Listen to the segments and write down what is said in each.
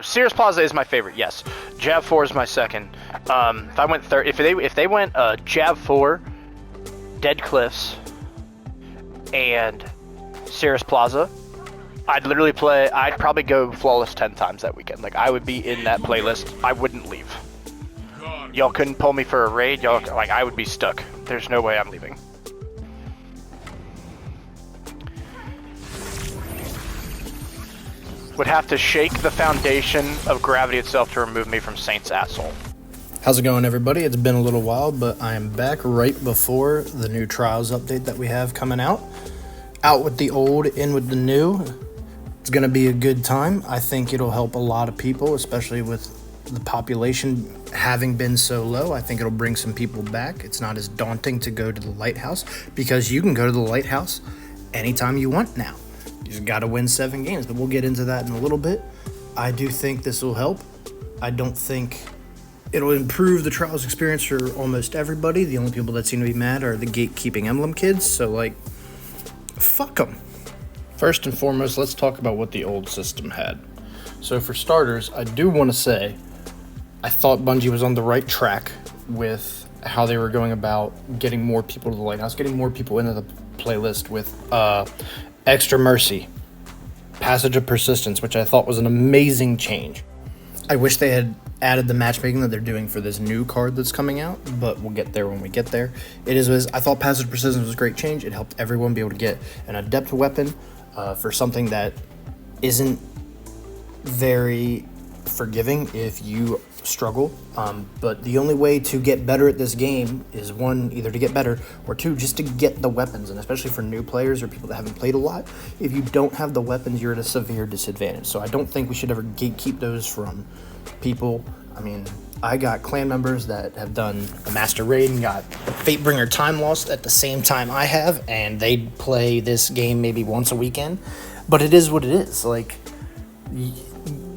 Sears Plaza is my favorite. Yes, Jav 4 is my second. If I went third, if they went Jav 4, Dead Cliffs, and Sears Plaza, I'd probably go Flawless 10 times that weekend. Like, I would be in that playlist. I wouldn't leave. Y'all couldn't pull me for a raid. I would be stuck. There's no way I'm leaving. Would have to shake the foundation of gravity itself to remove me from Saint's asshole. How's it going, everybody? It's been a little while, but I am back right before the new Trials update that we have coming out. Out with the old, in with the new. It's going to be a good time. I think it'll help a lot of people, especially with the population having been so low. I think it'll bring some people back. It's not as daunting to go to the lighthouse because you can go to the lighthouse anytime you want now. You just got to win 7 games, but we'll get into that in a little bit. I do think this will help. I don't think it'll improve the Trials experience for almost everybody. The only people that seem to be mad are the gatekeeping emblem kids, so fuck them. First and foremost, let's talk about what the old system had. So for starters, I do want to say I thought Bungie was on the right track with how they were going about getting more people to the lighthouse, getting more people into the playlist with Extra Mercy, Passage of Persistence, which I thought was an amazing change. I wish they had added the matchmaking that they're doing for this new card that's coming out, but we'll get there when we get there. It is what it is. I thought Passage of Persistence was a great change. It helped everyone be able to get an adept weapon for something that isn't very forgiving if you struggle, but the only way to get better at this game is one, either to get better, or two, just to get the weapons. And especially for new players or people that haven't played a lot, if you don't have the weapons, you're at a severe disadvantage. So I don't think we should ever gatekeep those from people. I mean, I got clan members that have done a master raid and got Fatebringer Time Lost at the same time I have, and they play this game maybe once a weekend, but it is what it is.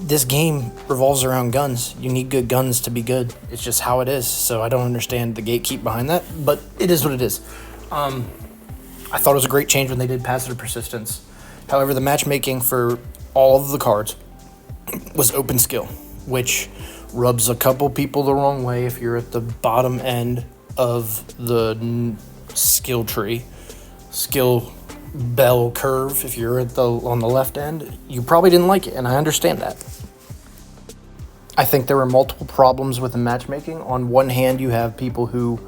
This game revolves around guns. You need good guns to be good. It's just how it is. So I don't understand the gatekeep behind that, but it is what it is. I thought it was a great change when they did Passive Persistence. However, the matchmaking for all of the cards was open skill, which rubs a couple people the wrong way if you're at the bottom end of the skill tree, skill bell curve. If you're on the left end, you probably didn't like it, and I understand that. I think there were multiple problems with the matchmaking. On one hand, you have people who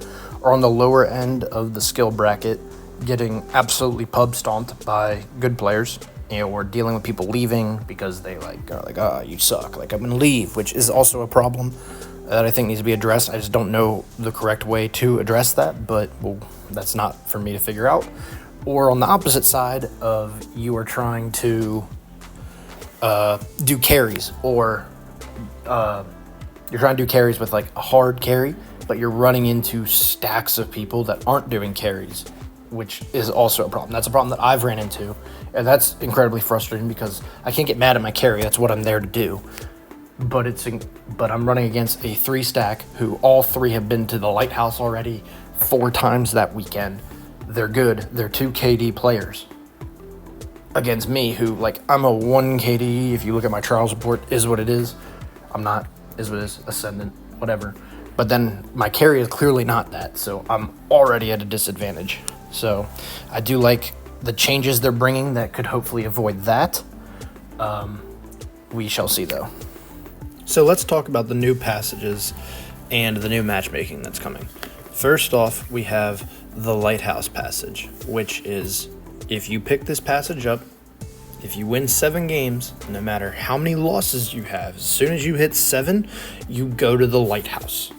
are on the lower end of the skill bracket getting absolutely pub stomped by good players, or dealing with people leaving because they are you suck, I'm gonna leave, which is also a problem that I think needs to be addressed. I just don't know the correct way to address that, but that's not for me to figure out. Or on the opposite side of, you are trying to do carries, or you're trying to do carries with a hard carry, but you're running into stacks of people that aren't doing carries, which is also a problem. That's a problem that I've ran into, and that's incredibly frustrating because I can't get mad at my carry. That's what I'm there to do. But I'm running against a 3-stack who all 3 have been to the lighthouse already 4 times that weekend. They're good. They're 2 KD players against me, who, I'm a 1 KD. If you look at my Trials report, is what it is. I'm not, is what it is, Ascendant, whatever. But then my carry is clearly not that, so I'm already at a disadvantage. So I do like the changes they're bringing that could hopefully avoid that. We shall see, though. So let's talk about the new passages and the new matchmaking that's coming. First off, we have the Lighthouse passage, which is, if you pick this passage up, if you win 7 games, no matter how many losses you have, as soon as you hit 7, you go to the Lighthouse.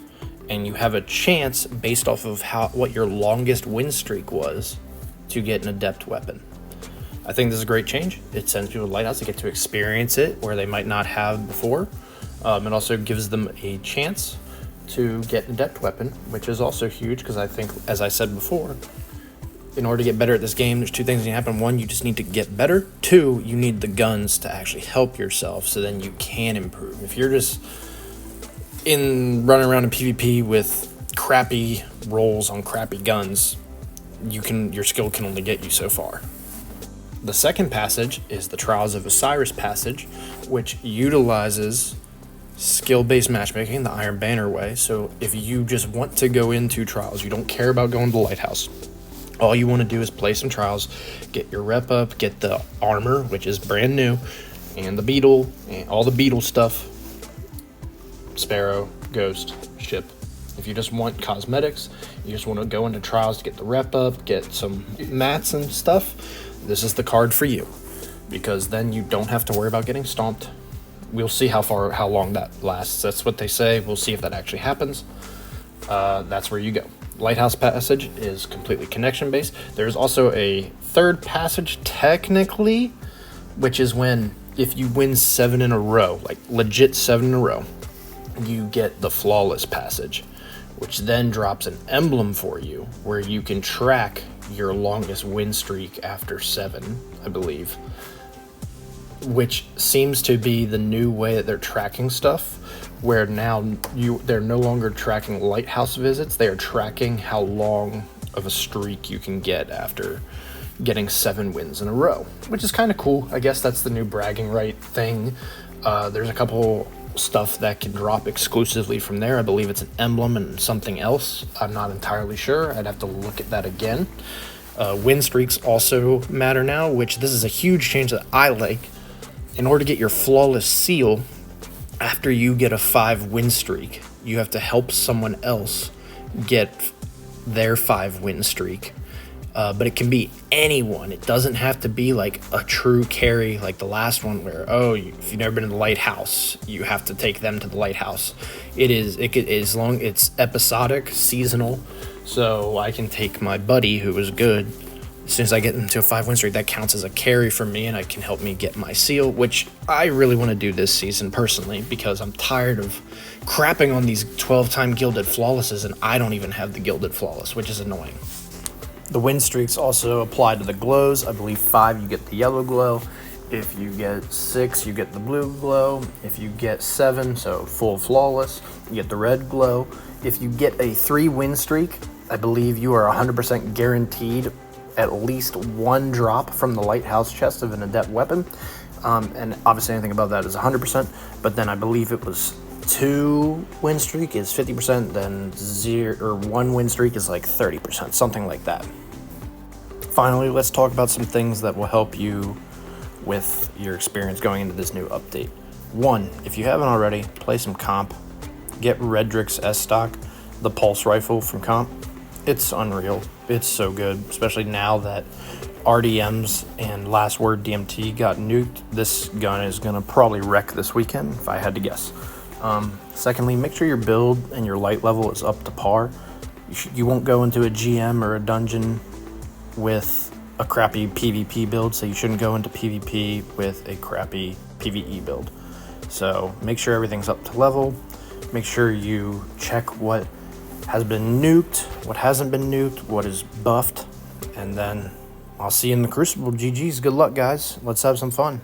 And you have a chance, based off of what your longest win streak was, to get an adept weapon. I think this is a great change. It sends people to the Lighthouse to get to experience it where they might not have before. It also gives them a chance to get an adept weapon, which is also huge, because I think, as I said before, in order to get better at this game, there's 2 things that need to happen. 1, you just need to get better. 2, you need the guns to actually help yourself, so then you can improve. If you're just running around in PvP with crappy rolls on crappy guns, your skill can only get you so far. The second passage is the Trials of Osiris passage, which utilizes skill-based matchmaking the Iron Banner way. So if you just want to go into Trials, you don't care about going to the Lighthouse, all you want to do is play some Trials, get your rep up, get the armor, which is brand new, and the beetle, and all the beetle stuff, Sparrow, Ghost, Ship. If you just want cosmetics, you just want to go into Trials to get the rep up, get some mats and stuff, this is the card for you, because then you don't have to worry about getting stomped. We'll see how long that lasts. That's what they say. We'll see if that actually happens. That's where you go. Lighthouse passage is completely connection based. There's also a third passage technically, which is when if you win 7 in a row, like legit 7 in a row, you get the flawless passage, which then drops an emblem for you where you can track your longest win streak after 7, I believe, which seems to be the new way that they're tracking stuff, where now they're no longer tracking lighthouse visits, they are tracking how long of a streak you can get after getting 7 wins in a row, which is kind of cool. I guess that's the new bragging right thing. There's a couple stuff that can drop exclusively from there. I believe it's an emblem and something else. I'm not entirely sure. I'd have to look at that again. Win streaks also matter now, which this is a huge change that I like. In order to get your flawless seal, after you get a 5 win streak, you have to help someone else get their 5 win streak. But it can be anyone. It doesn't have to be like a true carry like the last one where, if you've never been in the lighthouse, you have to take them to the lighthouse. As long it's episodic, seasonal. So I can take my buddy who was good. As soon as I get into a 5 win streak, that counts as a carry for me, and it can help me get my seal, which I really want to do this season personally, because I'm tired of crapping on these 12-time Gilded Flawlesses, and I don't even have the Gilded Flawless, which is annoying. The win streaks also apply to the glows. I believe 5, you get the yellow glow. If you get 6, you get the blue glow. If you get 7, so full flawless, you get the red glow. If you get a 3 win streak, I believe you are 100% guaranteed at least 1 drop from the lighthouse chest of an adept weapon. And obviously anything above that is 100%. But then I believe it was 2 win streak is 50%, then 1 win streak is like 30%, something like that. Finally, let's talk about some things that will help you with your experience going into this new update. 1, if you haven't already, play some comp. Get Redrick's S-Stock, the pulse rifle from comp. It's unreal. It's so good, especially now that RDMs and Last Word DMT got nuked. This gun is going to probably wreck this weekend, if I had to guess. Secondly, make sure your build and your light level is up to par. You won't go into a GM or a dungeon with a crappy PvP build, so you shouldn't go into PvP with a crappy PvE build. So make sure everything's up to level. Make sure you check what has been nuked, what hasn't been nuked, what is buffed, and then I'll see you in the Crucible. GG's, good luck guys, let's have some fun.